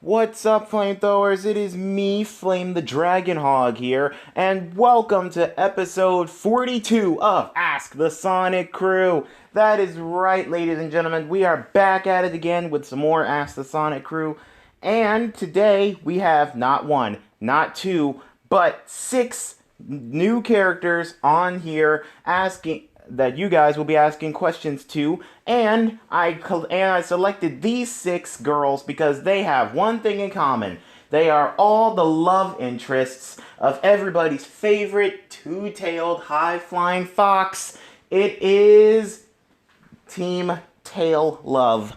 What's up, flamethrowers? It is me, Flame the Dragon Hog here, and welcome to episode 42 of Ask the Sonic Crew. That is right, ladies and gentlemen, we are back at it again with some more Ask the Sonic Crew, and today we have not one, not two, but 6 new characters on here asking that you guys will be asking questions to, and I selected these 6 girls because they have one thing in common. They are all the love interests of everybody's favorite two-tailed high-flying fox. It is Team Taillove.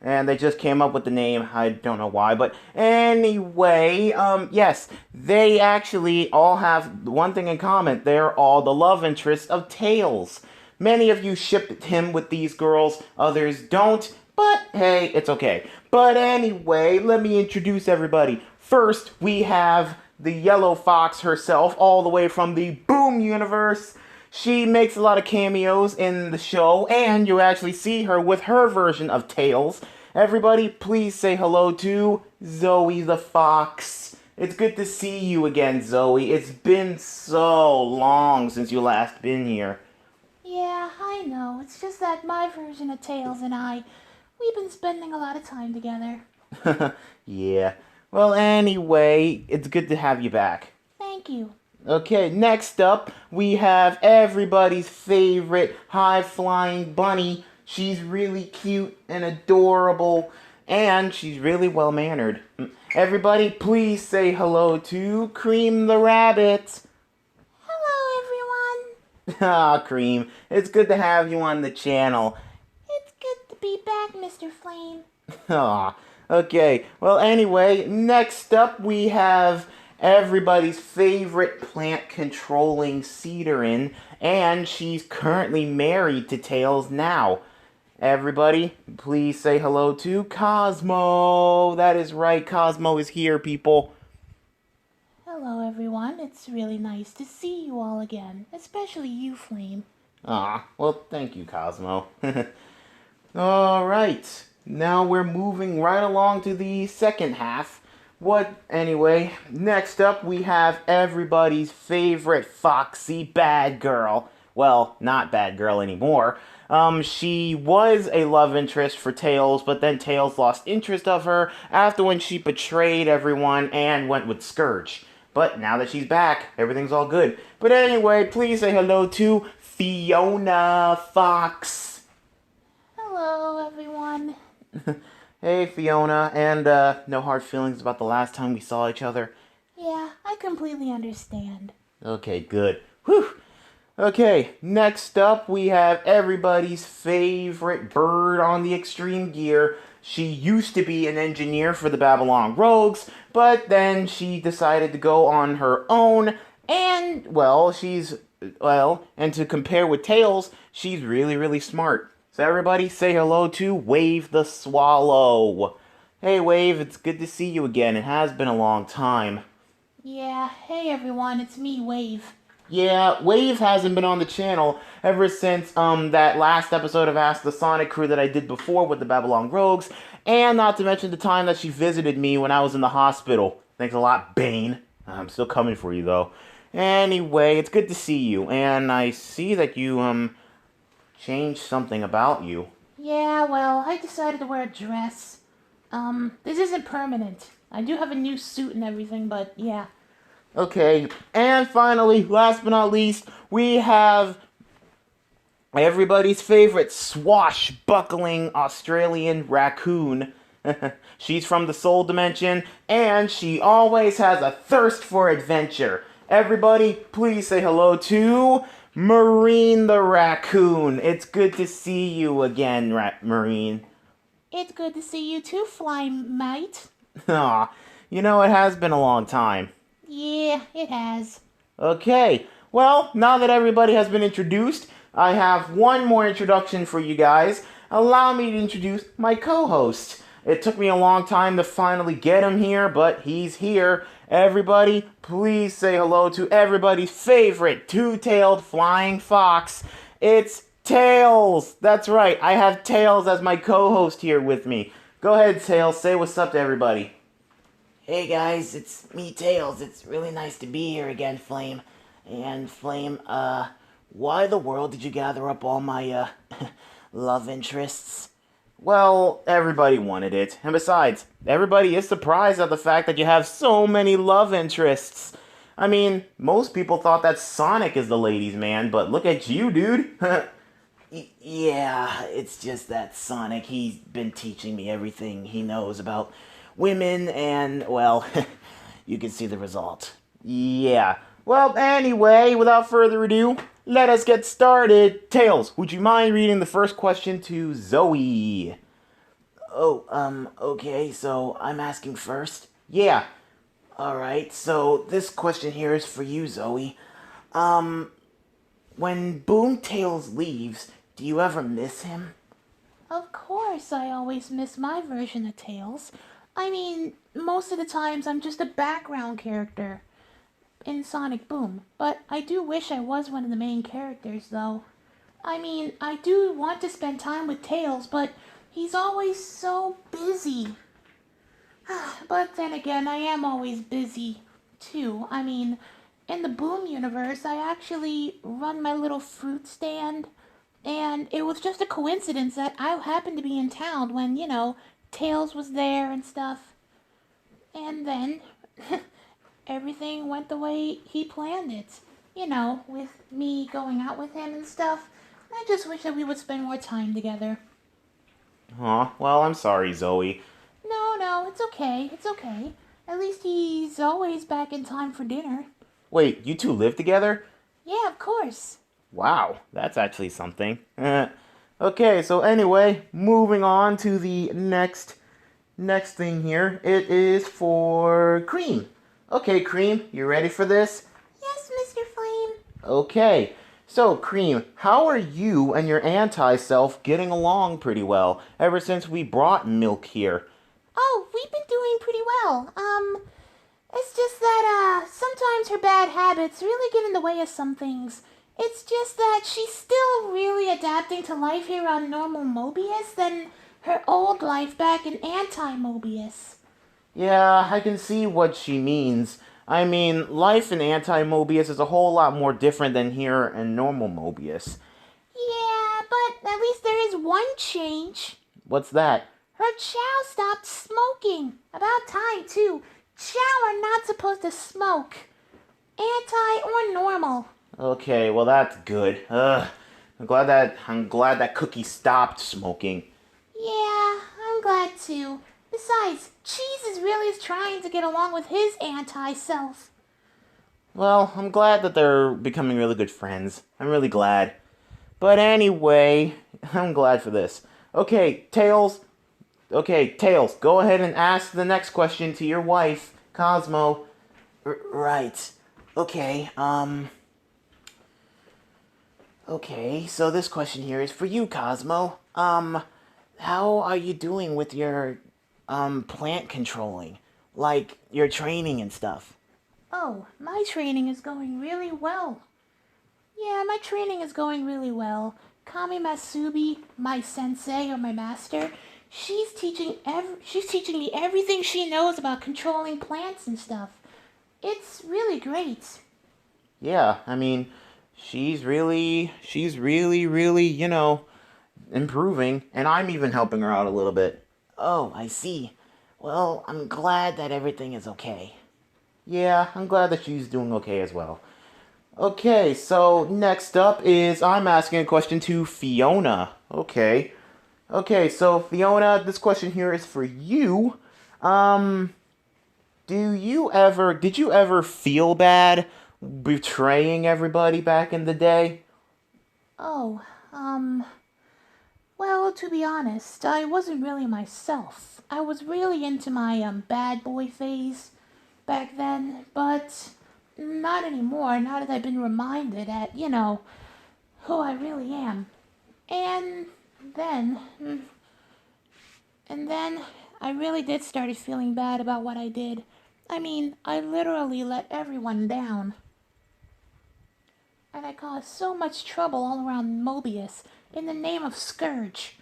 And they just came up with the name. I don't know why, but anyway, yes, they actually all have one thing in common. They're all the love interests of Tails. Many of you ship him with these girls, others don't, but hey, it's okay. But anyway, let me introduce everybody. First, we have the yellow fox herself, all the way from the Boom universe. She makes a lot of cameos in the show, and you actually see her with her version of Tails. Everybody, please say hello to Zoe the Fox. It's good to see you again, Zoe. It's been so long since you last been here. Yeah, I know. It's just that my version of Tails and we've been spending a lot of time together. Yeah. Well, anyway, it's good to have you back. Thank you. Okay, next up, we have everybody's favorite high-flying bunny. She's really cute and adorable, and she's really well-mannered. Everybody, please say hello to Cream the Rabbit. Hello, everyone. Ah, Cream, it's good to have you on the channel. It's good to be back, Mr. Flame. Ah, okay. Well, anyway, next up we have everybody's favorite plant-controlling Cedarin, and she's currently married to Tails now. Everybody, please say hello to Cosmo. That is right, Cosmo is here, people. Hello, everyone. It's really nice to see you all again, especially you, Flame. Ah, well, thank you, Cosmo. Alright, now we're moving right along to the second half. Anyway, next up we have everybody's favorite foxy bad girl. Well, not bad girl anymore. She was a love interest for Tails, but then Tails lost interest of her after when she betrayed everyone and went with Scourge. But now that she's back, everything's all good. But anyway, please say hello to Fiona Fox. Hello, everyone. Hey, Fiona, and no hard feelings about the last time we saw each other? Yeah, I completely understand. Okay, good. Whew. Okay, next up we have everybody's favorite bird on the Extreme Gear. She used to be an engineer for the Babylon Rogues, but then she decided to go on her own, and, and to compare with Tails, she's really, really smart. So everybody say hello to Wave the Swallow. Hey Wave, it's good to see you again. It has been a long time. Yeah, hey, everyone. It's me, Wave. Yeah, Wave hasn't been on the channel ever since that last episode of Ask the Sonic Crew that I did before with the Babylon Rogues, and not to mention the time that she visited me when I was in the hospital. Thanks a lot, Bane. I'm still coming for you, though. Anyway, it's good to see you, and I see that you, changed something about you. Yeah, well, I decided to wear a dress. This isn't permanent. I do have a new suit and everything, but yeah. Okay, and finally, last but not least, we have everybody's favorite swashbuckling Australian raccoon. She's from the Soul Dimension, and she always has a thirst for adventure. Everybody, please say hello to Marine the Raccoon. It's good to see you again, Marine. It's good to see you too, Flame Mate. Aw, you know, it has been a long time. Yeah, it has. Okay, well, now that everybody has been introduced, I have one more introduction for you guys. Allow me to introduce my co-host. It took me a long time to finally get him here, but he's here. Everybody, please say hello to everybody's favorite two-tailed flying fox. It's Tails! That's right, I have Tails as my co-host here with me. Go ahead, Tails. Say what's up to everybody. Hey guys, it's me, Tails. It's really nice to be here again, Flame. And Flame, why the world did you gather up all my, love interests? Well, everybody wanted it. And besides, everybody is surprised at the fact that you have so many love interests. I mean, most people thought that Sonic is the ladies' man, but look at you, dude. Yeah, it's just that Sonic, he's been teaching me everything he knows about women, and, well, you can see the result. Yeah. Well, anyway, without further ado, let us get started. Tails, would you mind reading the first question to Zoe? Oh, okay, so I'm asking first? Yeah. Alright, so this question here is for you, Zoe. When Boomtails leaves, do you ever miss him? Of course, I always miss my version of Tails. I mean, most of the times I'm just a background character in Sonic Boom, but I do wish I was one of the main characters, though. I mean, I do want to spend time with Tails, but he's always so busy. But then again, I am always busy, too. I mean, in the Boom universe, I actually run my little fruit stand, and it was just a coincidence that I happened to be in town when, Tails was there and stuff. And then everything went the way he planned it. With me going out with him and stuff. I just wish that we would spend more time together. Aw, well, I'm sorry, Zoe. No, it's okay. It's okay. At least he's always back in time for dinner. Wait, you two live together? Yeah, of course. Wow, that's actually something. Okay, so anyway, moving on to the next thing here. It is for Cream. Okay, Cream, you ready for this? Yes, Mr. Flame. Okay, so Cream, how are you and your anti-self getting along pretty well ever since we brought Milk here? Oh, we've been doing pretty well. It's just that, sometimes her bad habits really get in the way of some things. It's just that she's still really adapting to life here on normal Mobius than her old life back in anti-Mobius. Yeah, I can see what she means. I mean, life in anti-Mobius is a whole lot more different than here in normal Mobius. Yeah, but at least there is one change. What's that? Her Chow stopped smoking. About time, too. Chow are not supposed to smoke. Anti or normal. Okay, well that's good. I'm glad that Cookie stopped smoking. Yeah, I'm glad too. Besides, Cheese is really trying to get along with his anti-self. Well, I'm glad that they're becoming really good friends. I'm really glad. But anyway, I'm glad for this. Okay, Tails. Okay, Tails, go ahead and ask the next question to your wife, Cosmo. Right. Okay, Okay, so this question here is for you, Cosmo. How are you doing with your, plant controlling? Like, your training and stuff? Oh, my training is going really well. Yeah, my training is going really well. Kami Masubi, my sensei or my master, she's teaching me everything she knows about controlling plants and stuff. It's really great. Yeah, I mean, she's really, improving, and I'm even helping her out a little bit. Oh, I see. Well, I'm glad that everything is okay. Yeah, I'm glad that she's doing okay as well. Okay, so next up is I'm asking a question to Fiona. Okay. Okay, so Fiona, this question here is for you. Did you ever feel bad betraying everybody back in the day? Oh, well, to be honest, I wasn't really myself. I was really into my bad boy phase back then, but not anymore now that I've been reminded at, who I really am. And then, and then I really did started feeling bad about what I did. I mean, I literally let everyone down. And I caused so much trouble all around Mobius in the name of Scourge.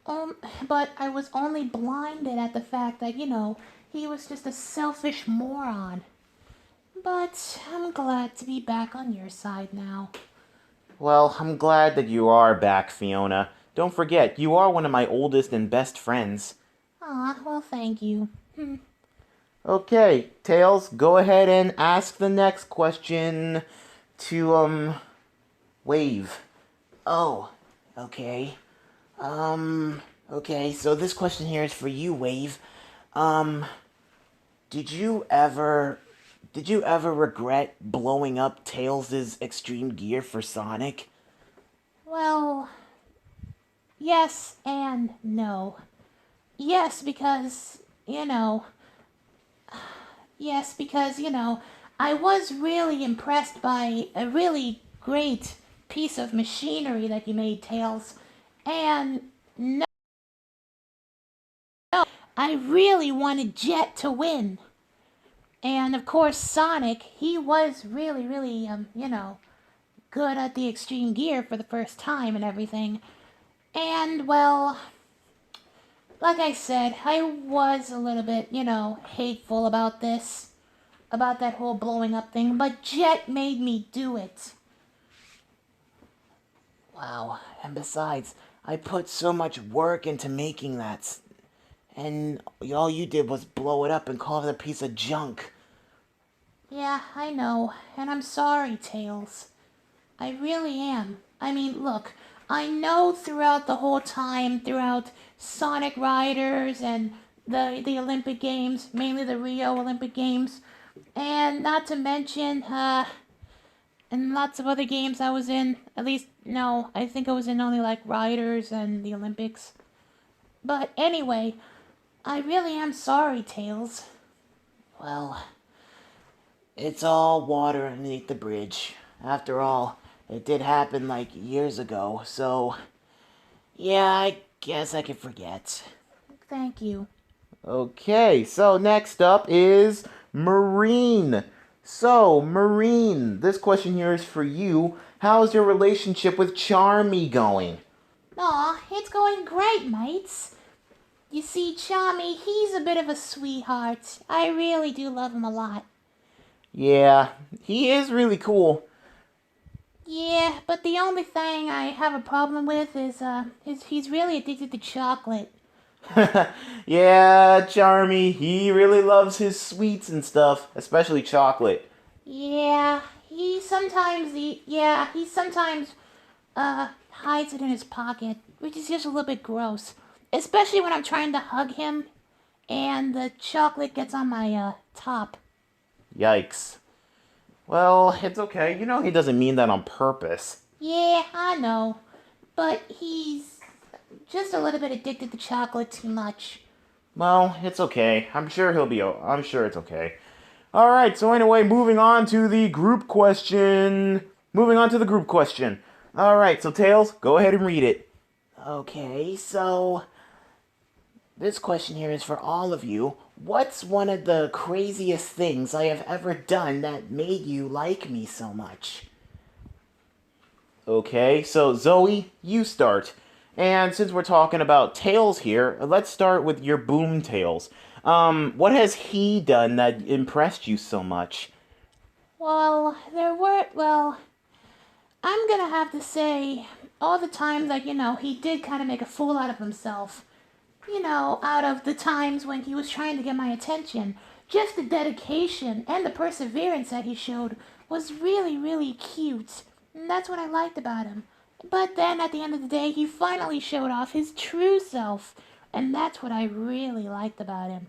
Um, but I was only blinded at the fact that, he was just a selfish moron. But I'm glad to be back on your side now. Well, I'm glad that you are back, Fiona. Don't forget, you are one of my oldest and best friends. Ah, well, thank you. Okay, Tails, go ahead and ask the next question to, Wave. Oh, okay. Okay, so this question here is for you, Wave. Um, did you ever regret blowing up Tails' extreme gear for Sonic? Well, yes and no. Yes, because, you know, yes, because, I was really impressed by a really great piece of machinery that you made, Tails. And no, I really wanted Jet to win. And of course, Sonic, he was really, really, good at the extreme gear for the first time and everything. And, well, like I said, I was a little bit, hateful about this, about that whole blowing up thing, but Jet made me do it. Wow, and besides, I put so much work into making that, and all you did was blow it up and call it a piece of junk. Yeah, I know, and I'm sorry, Tails. I really am. I mean, look, I know throughout the whole time, throughout Sonic Riders and the Olympic Games, mainly the Rio Olympic Games, and not to mention, and lots of other games I was in. At least, no, I think I was in only like Riders and the Olympics. But anyway, I really am sorry, Tails. Well, it's all water underneath the bridge. After all, it did happen like years ago, so yeah, I guess I can forget. Thank you. Okay, so next up is Marine. So, Marine, this question here is for you. How's your relationship with Charmy going? Aw, it's going great, mates. You see, Charmy, he's a bit of a sweetheart. I really do love him a lot. Yeah, he is really cool. Yeah, but the only thing I have a problem with is he's really addicted to chocolate. Yeah, Charmy, he really loves his sweets and stuff, especially chocolate. Yeah, he sometimes hides it in his pocket, which is just a little bit gross. Especially when I'm trying to hug him and the chocolate gets on my top. Yikes. Well, it's okay. You know he doesn't mean that on purpose. Yeah, I know, but he's just a little bit addicted to chocolate too much. Well, it's okay. I'm sure it's okay. All right, so anyway, moving on to the group question. Moving on to the group question. All right, so Tails, go ahead and read it. Okay, so this question here is for all of you. What's one of the craziest things I have ever done that made you like me so much? Okay, so Zoe, you start. And since we're talking about Tails here, let's start with your Boom Tails. What has he done that impressed you so much? Well, I'm gonna have to say all the times that, he did kind of make a fool out of himself. Out of the times when he was trying to get my attention. Just the dedication and the perseverance that he showed was really, really cute. And that's what I liked about him. But then at the end of the day, he finally showed off his true self. And that's what I really liked about him.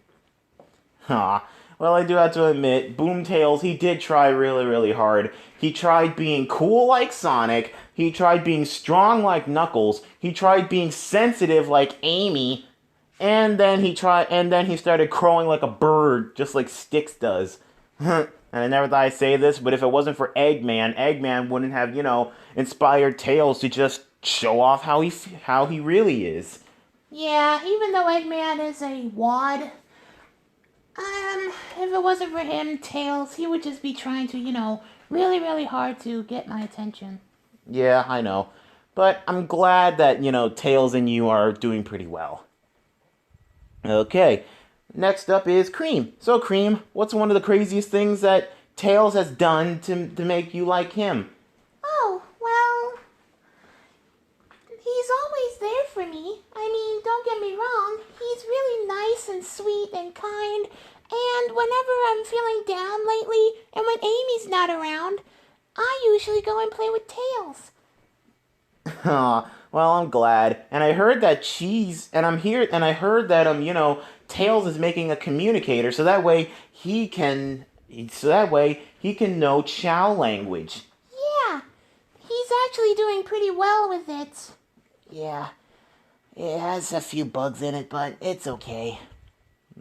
Aw, well, I do have to admit, Boomtails, he did try really, really hard. He tried being cool like Sonic, he tried being strong like Knuckles, he tried being sensitive like Amy, and then he started crowing like a bird, just like Styx does. And I never thought I'd say this, but if it wasn't for Eggman, Eggman wouldn't have, inspired Tails to just show off how he really is. Yeah, even though Eggman is a wad, if it wasn't for him, Tails, he would just be trying to, really, really hard to get my attention. Yeah, I know. But I'm glad that, Tails and you are doing pretty well. Okay, next up is Cream. So, Cream, what's one of the craziest things that Tails has done to make you like him? Oh, well, he's always there for me. I mean, don't get me wrong, he's really nice and sweet and kind. And whenever I'm feeling down lately, and when Amy's not around, I usually go and play with Tails. Aw, well, I'm glad. And I heard that and I heard that, Tails is making a communicator so that way he can know Chow language. Yeah, he's actually doing pretty well with it. Yeah, it has a few bugs in it, but it's okay.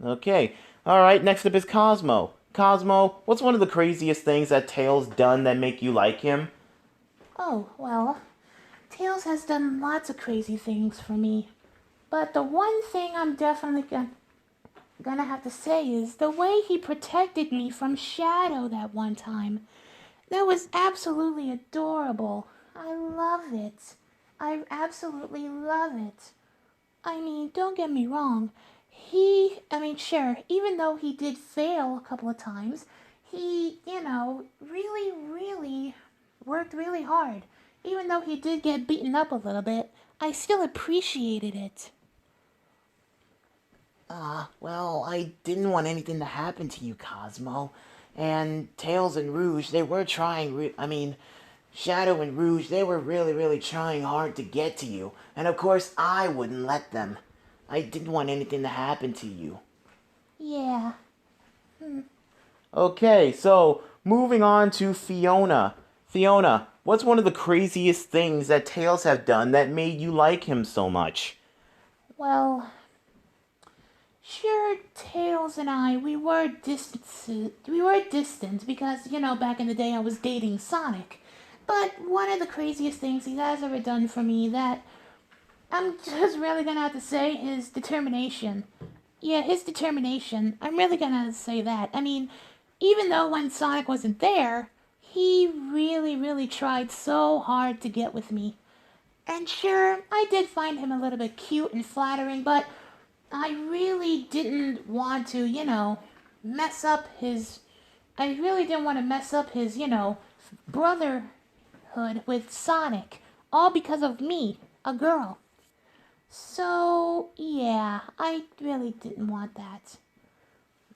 Okay. All right, next up is Cosmo. Cosmo, what's one of the craziest things that Tails done that make you like him? Oh, well, Tails has done lots of crazy things for me. But the one thing I'm definitely gonna have to say is the way he protected me from Shadow that one time. That was absolutely adorable. I love it. I absolutely love it. I mean, don't get me wrong. Sure, even though he did fail a couple of times, he, really, really worked really hard. Even though he did get beaten up a little bit, I still appreciated it. Well, I didn't want anything to happen to you, Cosmo. And Tails and Rouge, they were trying, Shadow and Rouge, they were really, really trying hard to get to you. And of course, I wouldn't let them. I didn't want anything to happen to you. Yeah. Okay, so moving on to Fiona. Fiona, what's one of the craziest things that Tails have done that made you like him so much? Well, sure, Tails and I, we were distant because, back in the day I was dating Sonic. But one of the craziest things he has ever done for me that I'm just really gonna have to say is determination. Yeah, his determination. I'm really gonna say that. I mean, even though when Sonic wasn't there, he really, really tried so hard to get with me. And sure, I did find him a little bit cute and flattering, but I really didn't want to, mess up his. I really didn't want to mess up his, brotherhood with Sonic. All because of me, a girl. So, yeah, I really didn't want that.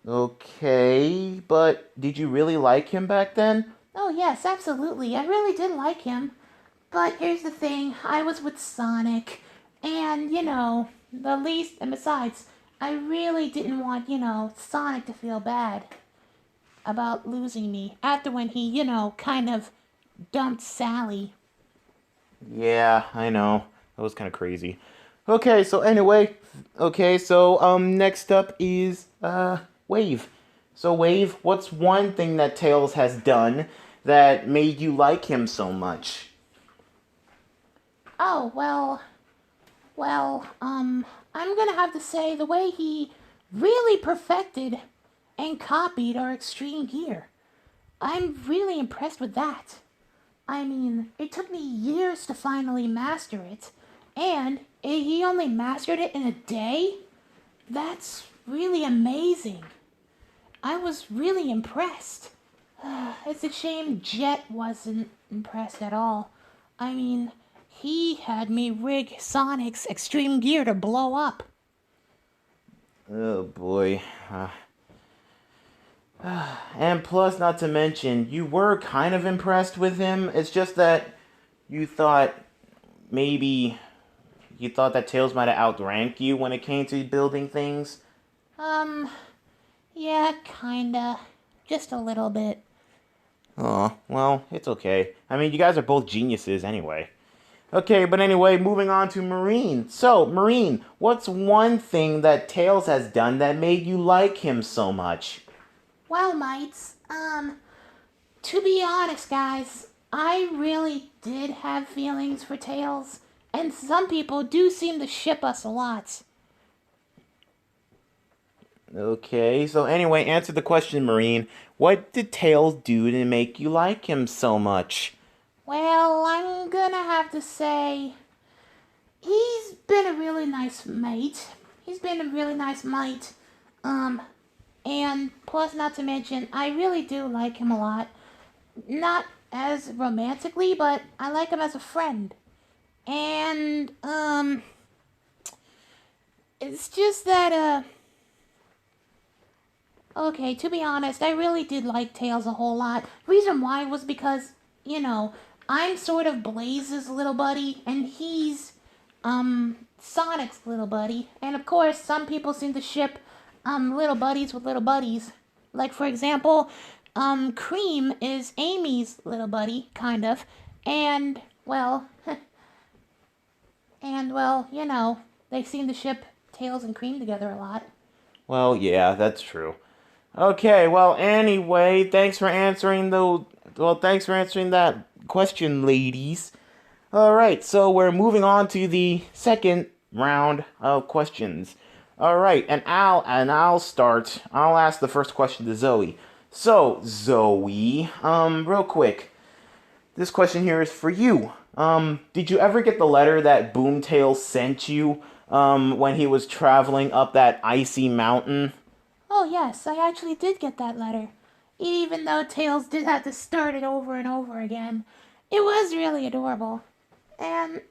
Okay, but did you really like him back then? Oh, yes, absolutely. I really did like him. But here's the thing I was with Sonic, and, and besides, I really didn't want, Sonic to feel bad about losing me after when he, kind of dumped Sally. Yeah, I know. That was kind of crazy. Okay, so next up is Wave. So Wave, what's one thing that Tails has done that made you like him so much? Oh, I'm gonna have to say the way he really perfected and copied our extreme gear. I'm really impressed with that. I mean, it took me years to finally master it, and he only mastered it in a day? That's really amazing. I was really impressed. It's a shame Jet wasn't impressed at all. I mean, he had me rig Sonic's extreme gear to blow up. Oh boy. And plus, not to mention, you were kind of impressed with him. It's just that you thought maybe you thought that Tails might have outranked you when it came to building things. Um, yeah, kinda. Just a little bit. Oh, well, it's okay. I mean, you guys are both geniuses anyway. Okay, but anyway, moving on to Marine. So, Marine, what's one thing that Tails has done that made you like him so much? Well, mates, to be honest, guys, I really did have feelings for Tails, and some people do seem to ship us a lot. Okay, so anyway, answer the question, Marine. What did Tails do to make you like him so much? Well, I'm gonna gonna have to say he's been a really nice mate. He's been a really nice mate. And plus, not to mention, I really do like him a lot. Not as romantically, but I like him as a friend. And, it's just that, okay, to be honest, I really did like Tails a whole lot. Reason why was because, I'm sort of Blaze's little buddy, and he's, Sonic's little buddy. And of course, some people seem to ship, little buddies with little buddies. Like, for example, Cream is Amy's little buddy, kind of. And, well, they seem to ship Tails and Cream together a lot. Well, yeah, that's true. Okay, well, anyway, thanks for answering that question, ladies. All right, so we're moving on to the second round of questions. All right, and I'll start. I'll ask the first question to Zoe. So, Zoe, real quick, this question here is for you. Did you ever get the letter that Boomtail sent you, when he was traveling up that icy mountain? Oh, yes, I actually did get that letter. Even though Tails did have to start it over and over again. It was really adorable. And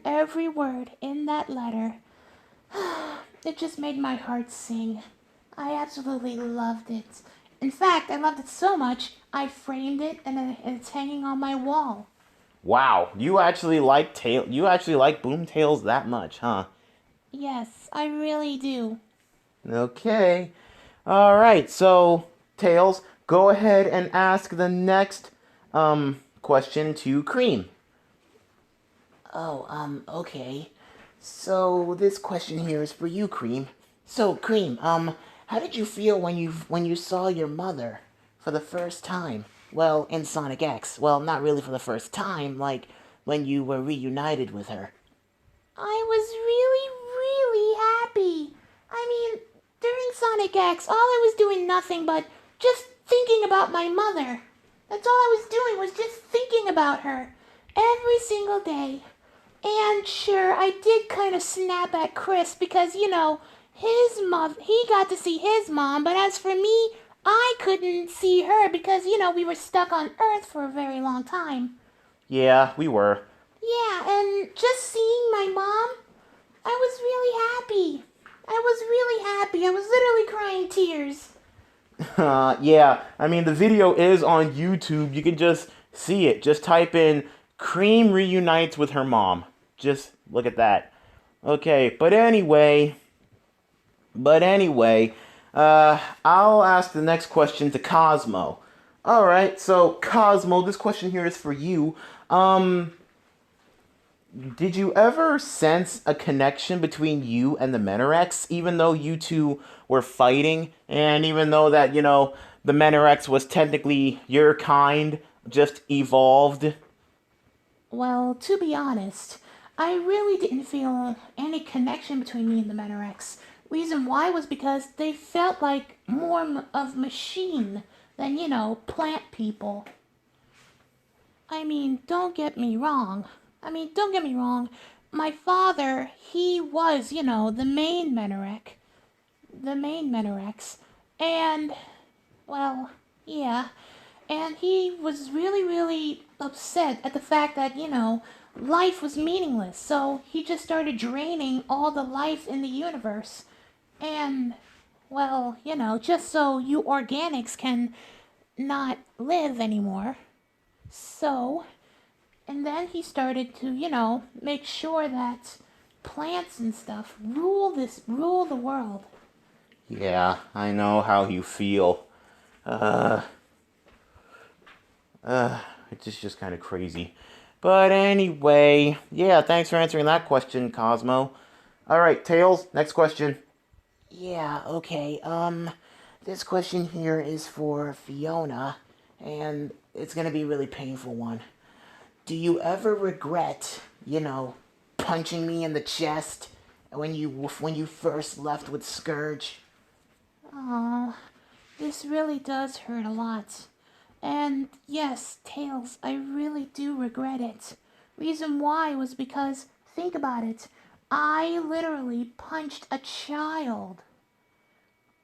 every word in that letter, it just made my heart sing. I absolutely loved it. In fact, I loved it so much, I framed it and it's hanging on my wall. Wow, you actually like Boomtails that much, huh? Yes, I really do. Okay. All right. So, Tails, go ahead and ask the next question to Cream. Oh, okay. So this question here is for you, Cream. So, Cream, how did you feel when you saw your mother for the first time? Well, in Sonic X. Well, not really for the first time, like when you were reunited with her. I was really, really happy. I mean, during Sonic X, all I was doing nothing but just thinking about my mother. That's all I was doing was just thinking about her every single day. And sure, I did kind of snap at Chris because, his mother, he got to see his mom, but as for me, I couldn't see her because, we were stuck on Earth for a very long time. Yeah, we were. Yeah, and just seeing my mom, I was really happy. I was really happy. I was literally crying tears. Yeah, I mean, the video is on YouTube. You can just see it. Just type in Cream reunites with her mom. Just look at that. Okay, but anyway, I'll ask the next question to Cosmo. All right, so Cosmo, this question here is for you. Did you ever sense a connection between you and the Menorex, even though you two were fighting, and even though that, the Menorex was technically your kind, just evolved? Well, to be honest, I really didn't feel any connection between me and the Menorex. Reason why was because they felt like more of machine than, plant people. I mean, don't get me wrong. My father, he was, the main Menorec. The main Menorex. And, well, yeah. And he was really, really upset at the fact that, life was meaningless. So he just started draining all the life in the universe. And, well, just so you organics can not live anymore. So, and then he started to, make sure that plants and stuff rule the world. Yeah, I know how you feel. Uh, it's just kind of crazy. But anyway, yeah, thanks for answering that question, Cosmo. All right, Tails, next question. Yeah, okay. This question here is for Fiona, and it's gonna be a really painful one. Do you ever regret, punching me in the chest when you first left with Scourge? Oh, this really does hurt a lot. And yes, Tails, I really do regret it. Reason why was because, think about it, I literally punched a child.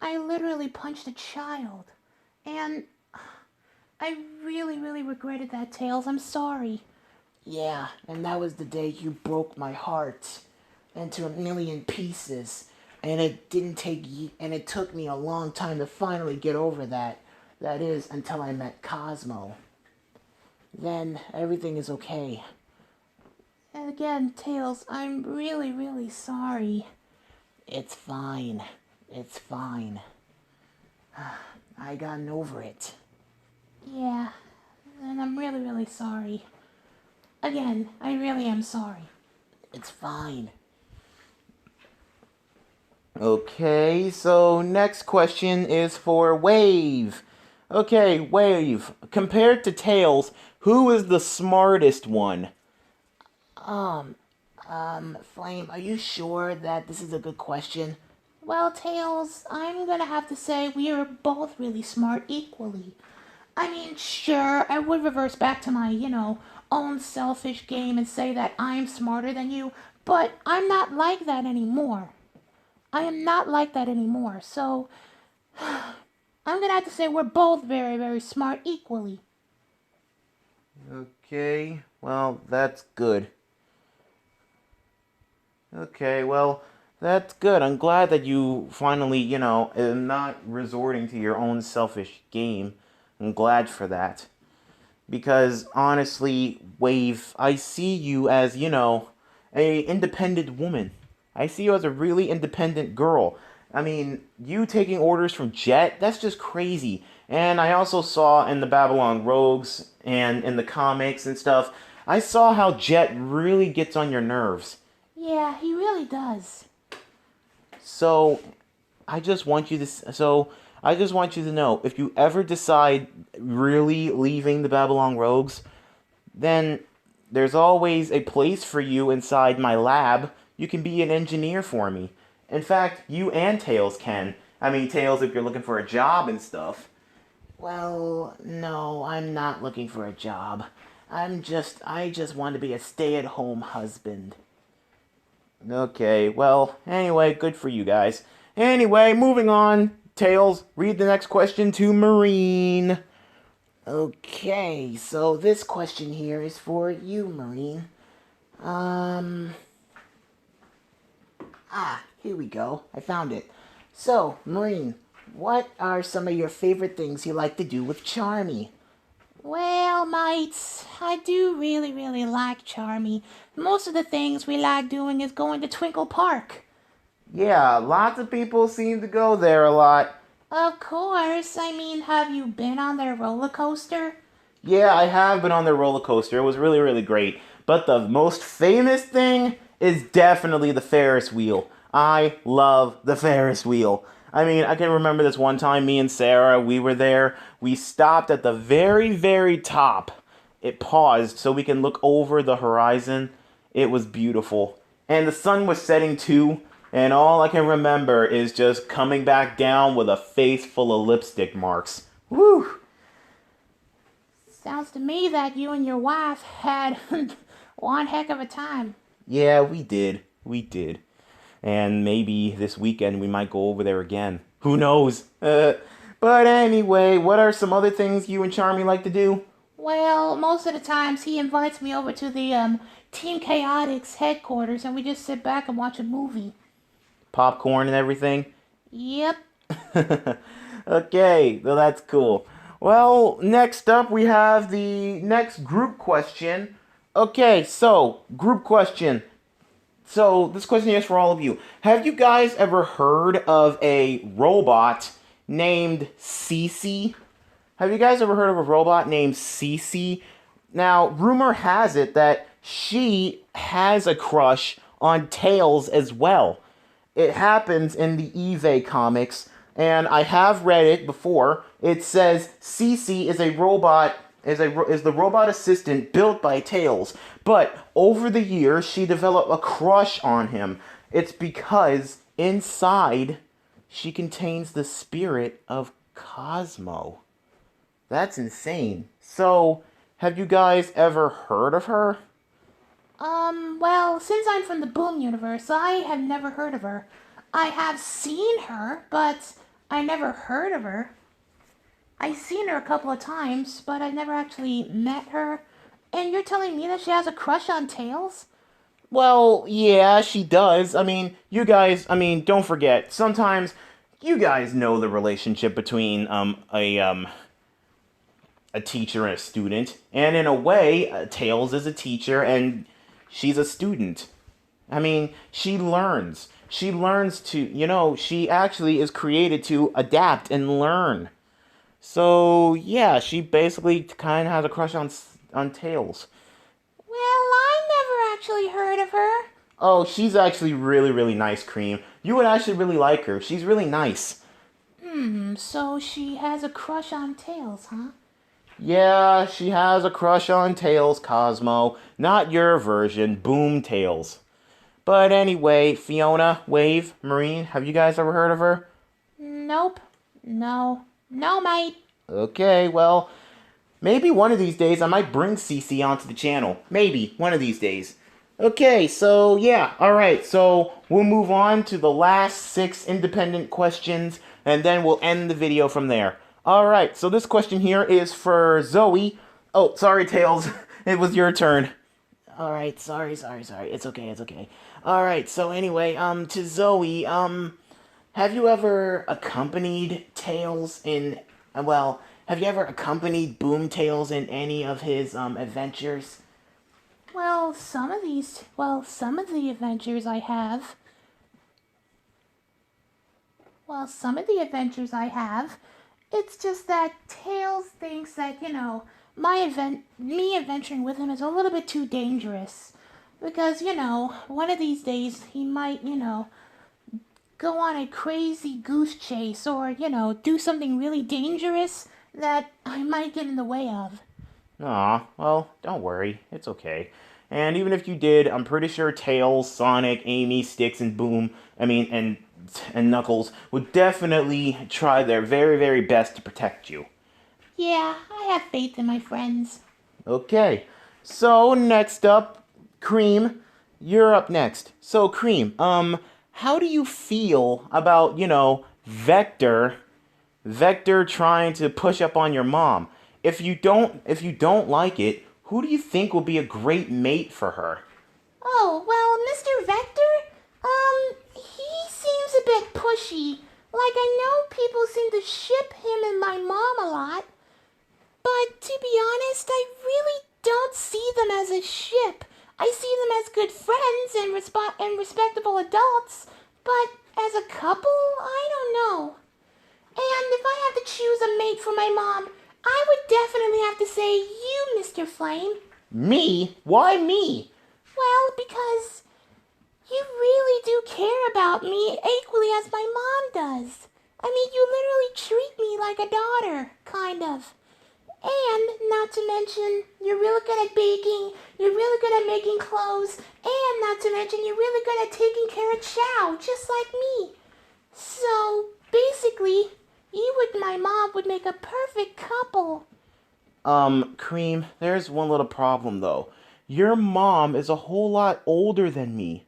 I literally punched a child. And I really, really regretted that, Tails. I'm sorry. Yeah, and that was the day you broke my heart into a million pieces. And and it took me a long time to finally get over that. That is, until I met Cosmo. Then everything is okay. And again, Tails, I'm really, really sorry. It's fine. It's fine. I gotten over it. Yeah, and I'm really, really sorry. Again, I really am sorry. It's fine. Okay, so next question is for Wave. Okay, Wave, compared to Tails, who is the smartest one? Flame, are you sure that this is a good question? Well, Tails, I'm gonna have to say we are both really smart equally. I mean, sure, I would reverse back to my, own selfish game and say that I'm smarter than you, but I'm not like that anymore. I am not like that anymore, so I'm gonna have to say we're both very, very smart equally. Okay, well, that's good. Okay, well, that's good. I'm glad that you finally, are not resorting to your own selfish game. I'm glad for that. Because honestly, Wave, I see you as, a independent woman. I see you as a really independent girl. I mean, you taking orders from Jet, that's just crazy. And I also saw in the Babylon Rogues and in the comics and stuff, I saw how Jet really gets on your nerves. Yeah, he really does. So, I just want you to so I just want you to know if you ever decide really leaving the Babylon Rogues, then there's always a place for you inside my lab. You can be an engineer for me. In fact, you and Tails can. I mean, Tails, if you're looking for a job and stuff. Well, no, I'm not looking for a job. I just want to be a stay-at-home husband. Okay, well, anyway, good for you guys. Anyway, moving on. Tails, read the next question to Marine. Okay, so this question here is for you, Marine. Um, here we go. I found it. So, Marine, what are some of your favorite things you like to do with Charmy? Well, mates, I do really, really like Charmy. Most of the things we like doing is going to Twinkle Park. Yeah, lots of people seem to go there a lot. Of course, I mean, have you been on their roller coaster? Yeah, I have been on their roller coaster. It was really, really great. But the most famous thing is definitely the Ferris wheel. I love the Ferris wheel. I mean, I can remember this one time, me and Sarah, we were there. We stopped at the very, very top. It paused so we can look over the horizon. It was beautiful. And the sun was setting too. And all I can remember is just coming back down with a face full of lipstick marks. Woo! Sounds to me that you and your wife had one heck of a time. Yeah, we did. We did. And maybe this weekend we might go over there again. Who knows? But anyway, what are some other things you and Charmy like to do? Well, most of the times he invites me over to the Team Chaotix headquarters and we just sit back and watch a movie. Popcorn and everything? Yep. Okay, well that's cool. Well, next up we have the next group question. Okay, so, group question. So, this question is for all of you. Have you guys ever heard of a robot named Cece? Have you guys ever heard of a robot named Cece? Now, rumor has it that she has a crush on Tails as well. It happens in the Eve comics, and I have read it before. It says Cece is a robot, is the robot assistant built by Tails, but over the years she developed a crush on him. It's because inside she contains the spirit of Cosmo. That's insane. So, have you guys ever heard of her? Well, since I'm from the Boom universe, I have never heard of her. I have seen her, but I never heard of her. I've seen her a couple of times, but I never actually met her. And you're telling me that she has a crush on Tails? Well, yeah, she does. I mean, you guys, don't forget, sometimes you guys know the relationship between a teacher and a student, and in a way, Tails is a teacher and she's a student. I mean, she learns. She learns to, she actually is created to adapt and learn. So, yeah, she basically kind of has a crush on Tails. Well, I never actually heard of her. Oh, she's actually really, really nice, Cream. You would actually really like her. She's really nice. So she has a crush on Tails, huh? Yeah, she has a crush on Tails, Cosmo. Not your version, Boom Tails. But anyway, Fiona, Wave, Marine, have you guys ever heard of her? Nope. No. No, mate. Okay, well, maybe one of these days I might bring Cece onto the channel. Maybe, one of these days. Okay, so yeah, alright, so we'll move on to the last 6 independent questions, and then we'll end the video from there. Alright, so this question here is for Zoe. Oh, sorry, Tails. It was your turn. Alright, sorry. It's okay. Alright, so anyway, to Zoe, have you ever accompanied Tails in, have you ever accompanied Boom Tails in any of his, adventures? Well, some of the adventures I have. It's just that Tails thinks that, me adventuring with him is a little bit too dangerous. Because, one of these days he might, go on a crazy goose chase or, do something really dangerous that I might get in the way of. Aw, well, don't worry. It's okay. And even if you did, I'm pretty sure Tails, Sonic, Amy, Sticks, and Boom, and Knuckles would definitely try their very, very best to protect you. Yeah, I have faith in my friends. Okay, so next up, Cream, you're up next. So, Cream, how do you feel about, Vector trying to push up on your mom? If you don't like it, who do you think will be a great mate for her? Oh, well, Mr. Vector, he seems a bit pushy. Like, I know people seem to ship him and my mom a lot, but to be honest, I really don't see them as a ship. I see them as good friends and respectable adults, but as a couple, I don't know. And if I had to choose a mate for my mom, I would definitely have to say you, Mr. Flame. Me? Why me? Well, because you really do care about me equally as my mom does. I mean, you literally treat me like a daughter, kind of. And, not to mention, you're really good at baking, you're really good at making clothes, and not to mention, you're really good at taking care of Chow, just like me. So, basically, you and my mom would make a perfect couple. Cream, there's one little problem though. Your mom is a whole lot older than me.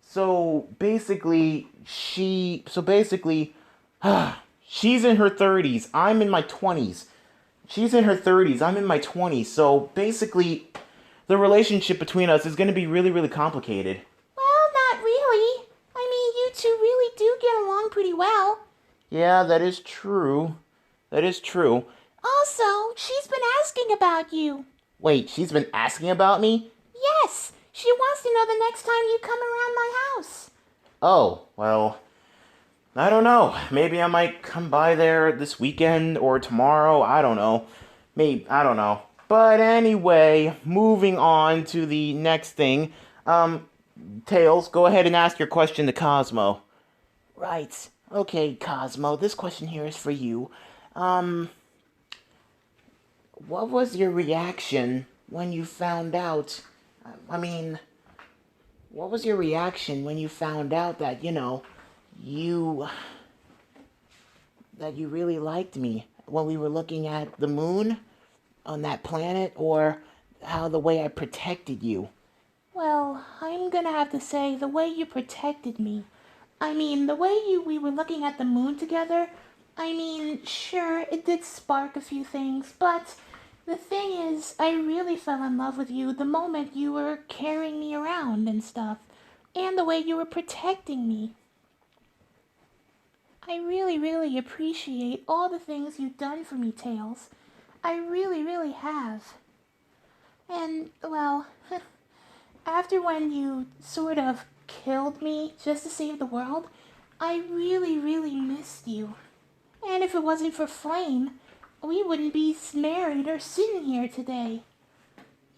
So basically, she's in her 30s. I'm in my 20s. She's in her 30s. I'm in my 20s. So basically, the relationship between us is going to be really, really complicated. Well, not really. I mean, you two really do get along pretty well. Yeah, that is true. Also, she's been asking about you. Wait, she's been asking about me? Yes, she wants to know the next time you come around my house. Oh, well, I don't know. Maybe I might come by there this weekend or tomorrow. I don't know. I don't know. But anyway, moving on to the next thing. Tails, go ahead and ask your question to Cosmo. Right. Okay, Cosmo, this question here is for you. What was your reaction when you found out? What was your reaction when you found out that, you that you really liked me when we were looking at the moon on that planet, or how the way I protected you. Well, I'm gonna have to say the way you protected me. I mean, the way we were looking at the moon together. I mean, sure, it did spark a few things, but the thing is, I really fell in love with you the moment you were carrying me around and stuff, and the way you were protecting me. I really, really appreciate all the things you've done for me, Tails. I really, really have. And, well, after when you sort of killed me just to save the world, I really, really missed you. And if it wasn't for Flame, we wouldn't be married or sitting here today.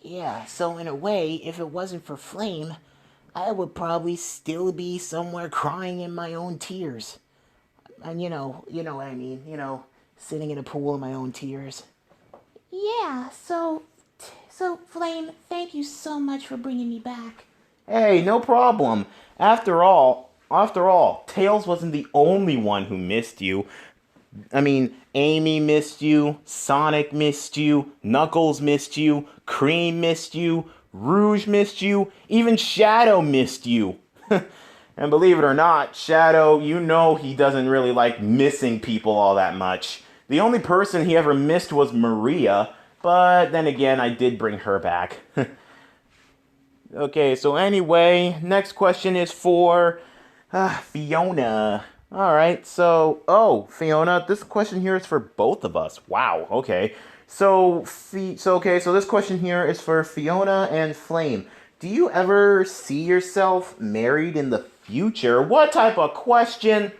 Yeah, so in a way, if it wasn't for Flame, I would probably still be somewhere crying in my own tears. And you know what I mean, sitting in a pool of my own tears. Yeah, so Flame, thank you so much for bringing me back. Hey, no problem. After all, Tails wasn't the only one who missed you. I mean, Amy missed you, Sonic missed you, Knuckles missed you, Cream missed you, Rouge missed you, even Shadow missed you. And believe it or not, Shadow, he doesn't really like missing people all that much. The only person he ever missed was Maria, but then again, I did bring her back. Okay, so anyway, next question is for Fiona. Alright, so, Fiona, this question here is for both of us. Wow, okay. So this question here is for Fiona and Flame. Do you ever see yourself married in the future? What type of question?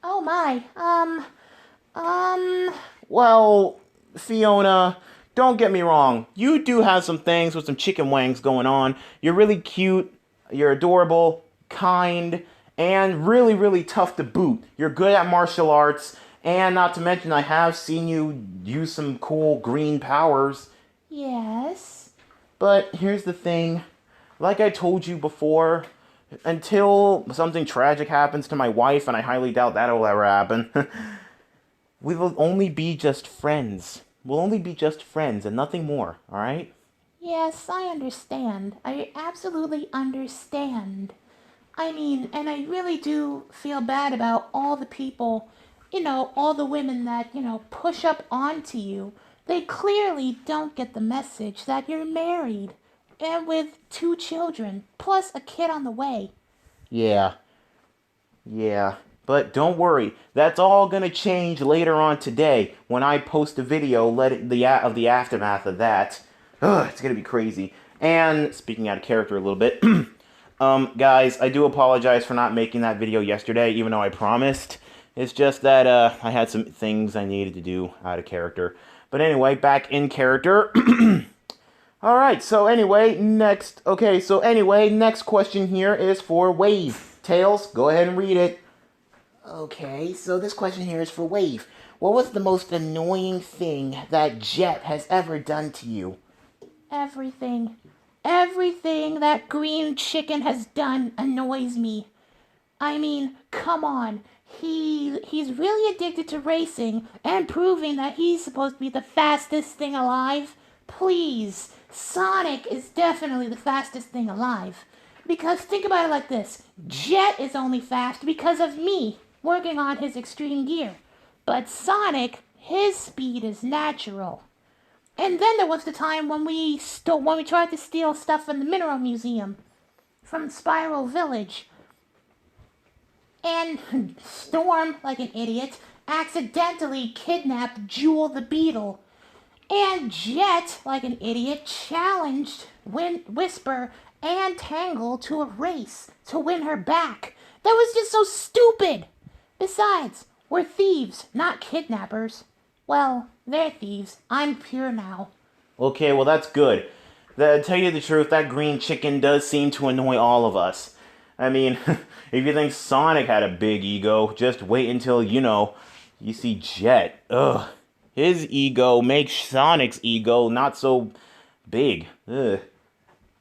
Oh my, Well, Fiona, don't get me wrong. You do have some things with some chicken wangs going on. You're really cute, you're adorable, kind, and really, really tough to boot. You're good at martial arts, and not to mention I have seen you use some cool green powers. yes. But here's the thing. Like I told you before, until something tragic happens to my wife, and I highly doubt that'll ever happen, we will only be just friends. We'll only be just friends and nothing more, alright? Yes, I understand. I absolutely understand. I mean, and I really do feel bad about all the people, all the women that, push up onto you. They clearly don't get the message that you're married and with 2 children, plus a kid on the way. Yeah. Yeah. But don't worry, that's all gonna change later on today when I post a video of the aftermath of that. Ugh, it's gonna be crazy. And speaking out of character a little bit, guys, I do apologize for not making that video yesterday, even though I promised. It's just that I had some things I needed to do out of character. But anyway, back in character. Alright, so anyway, next question here is for Wave. Tails, go ahead and read it. Okay, so this question here is for Wave. What was the most annoying thing that Jet has ever done to you? Everything. Everything that green chicken has done annoys me. I mean, come on. He's really addicted to racing and proving that he's supposed to be the fastest thing alive. Please, Sonic is definitely the fastest thing alive. Because think about it like this. Jet is only fast because of me working on his extreme gear. But Sonic, his speed is natural. And then there was the time when we tried to steal stuff from the Mineral Museum from Spiral Village. And Storm, like an idiot, accidentally kidnapped Jewel the Beetle. And Jet, like an idiot, challenged Whisper and Tangle to a race to win her back. That was just so stupid. Besides, we're thieves, not kidnappers. Well, they're thieves. I'm pure now. Okay, well that's good. To tell you the truth, that green chicken does seem to annoy all of us. I mean, if you think Sonic had a big ego, just wait until, you see Jet. Ugh. His ego makes Sonic's ego not so big. Ugh.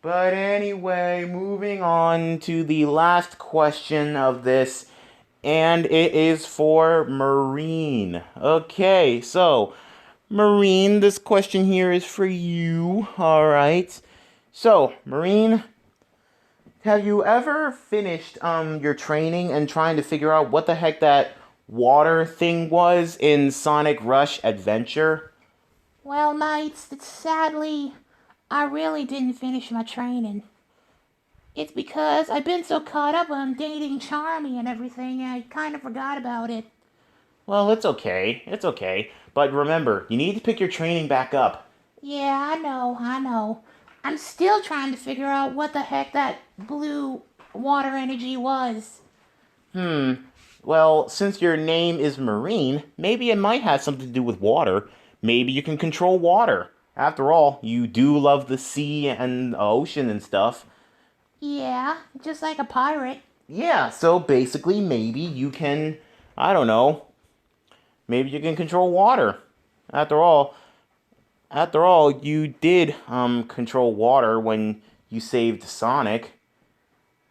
But anyway, moving on to the last question of this, and it is for Marine. Okay, so Marine, this question here is for you. All right. So, Marine, have you ever finished your training and trying to figure out what the heck that water thing was in Sonic Rush Adventure? Well, mates, sadly, I really didn't finish my training. It's because I've been so caught up on dating Charmy and everything, I kind of forgot about it. Well, it's okay. It's okay. But remember, you need to pick your training back up. Yeah, I know. I'm still trying to figure out what the heck that blue water energy was. Well, since your name is Marine, maybe it might have something to do with water. Maybe you can control water. After all, you do love the sea and the ocean and stuff. Yeah, just like a pirate. Yeah, so basically, maybe you can, I don't know, maybe you can control water. After all, you did control water when you saved Sonic.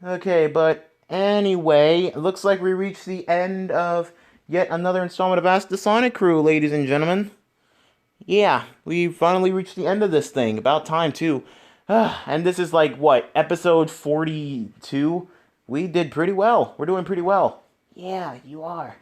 Okay, but anyway, it looks like we reached the end of yet another installment of Ask the Sonic Crew, ladies and gentlemen. Yeah, we finally reached the end of this thing. About time, too. And this is like, what, episode 42? We did pretty well. We're doing pretty well. Yeah, you are.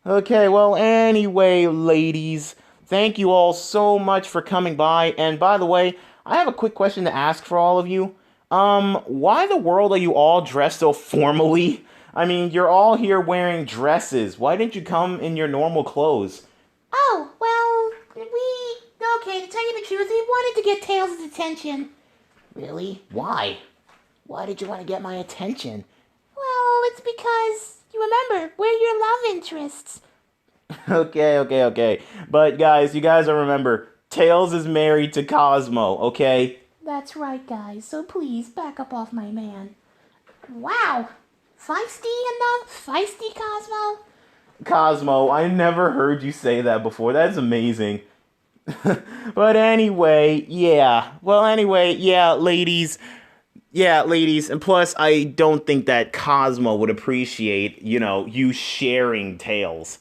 Okay, well, anyway, ladies, thank you all so much for coming by. And by the way, I have a quick question to ask for all of you. Why the world are you all dressed so formally? I mean, you're all here wearing dresses. Why didn't you come in your normal clothes? Oh, well, okay, to tell you the truth, we wanted to get Tails' attention. Really? Why? Why did you want to get my attention? Well, it's because, you remember, we're your love interests. Okay. But guys, you guys will remember, Tails is married to Cosmo, okay? That's right, guys, so please back up off my man. Wow, feisty enough? Feisty, Cosmo? Cosmo, I never heard you say that before. That's amazing. But anyway, yeah. Well, anyway, yeah, ladies. Yeah, ladies. And plus, I don't think that Cosmo would appreciate, you sharing Tails.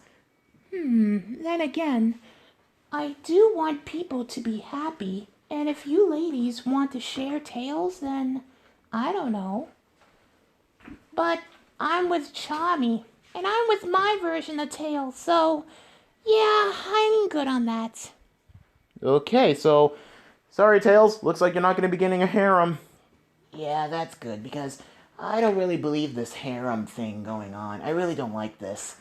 Then again, I do want people to be happy, and if you ladies want to share Tails, then I don't know. But I'm with Charmy, and I'm with my version of Tails, so yeah, I'm good on that. Okay, so, sorry, Tails. Looks like you're not going to be getting a harem. Yeah, that's good, because I don't really believe this harem thing going on. I really don't like this.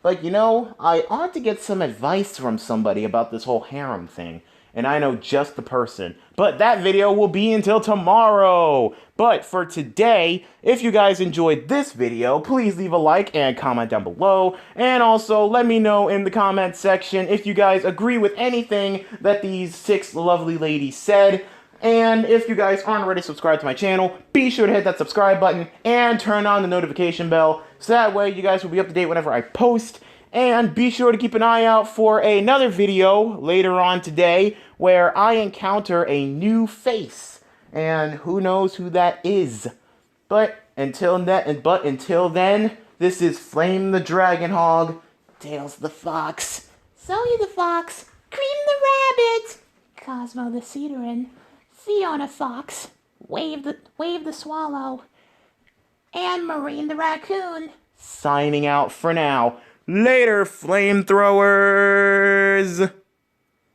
But I ought to get some advice from somebody about this whole harem thing. And I know just the person. But that video will be until tomorrow. But for today, if you guys enjoyed this video, please leave a like and comment down below. And also let me know in the comment section if you guys agree with anything that these 6 lovely ladies said. And if you guys aren't already subscribed to my channel, be sure to hit that subscribe button and turn on the notification bell, so that way you guys will be up to date whenever I post. And be sure to keep an eye out for another video later on today where I encounter a new face. And who knows who that is. But until then, this is Flame the Dragon Hog, Tails the Fox. Zoe the Fox, Cream the Rabbit, Cosmo the Cedarin, Fiona Fox, Wave the Swallow, and Marine the Raccoon. signing out for now. Later, flamethrowers!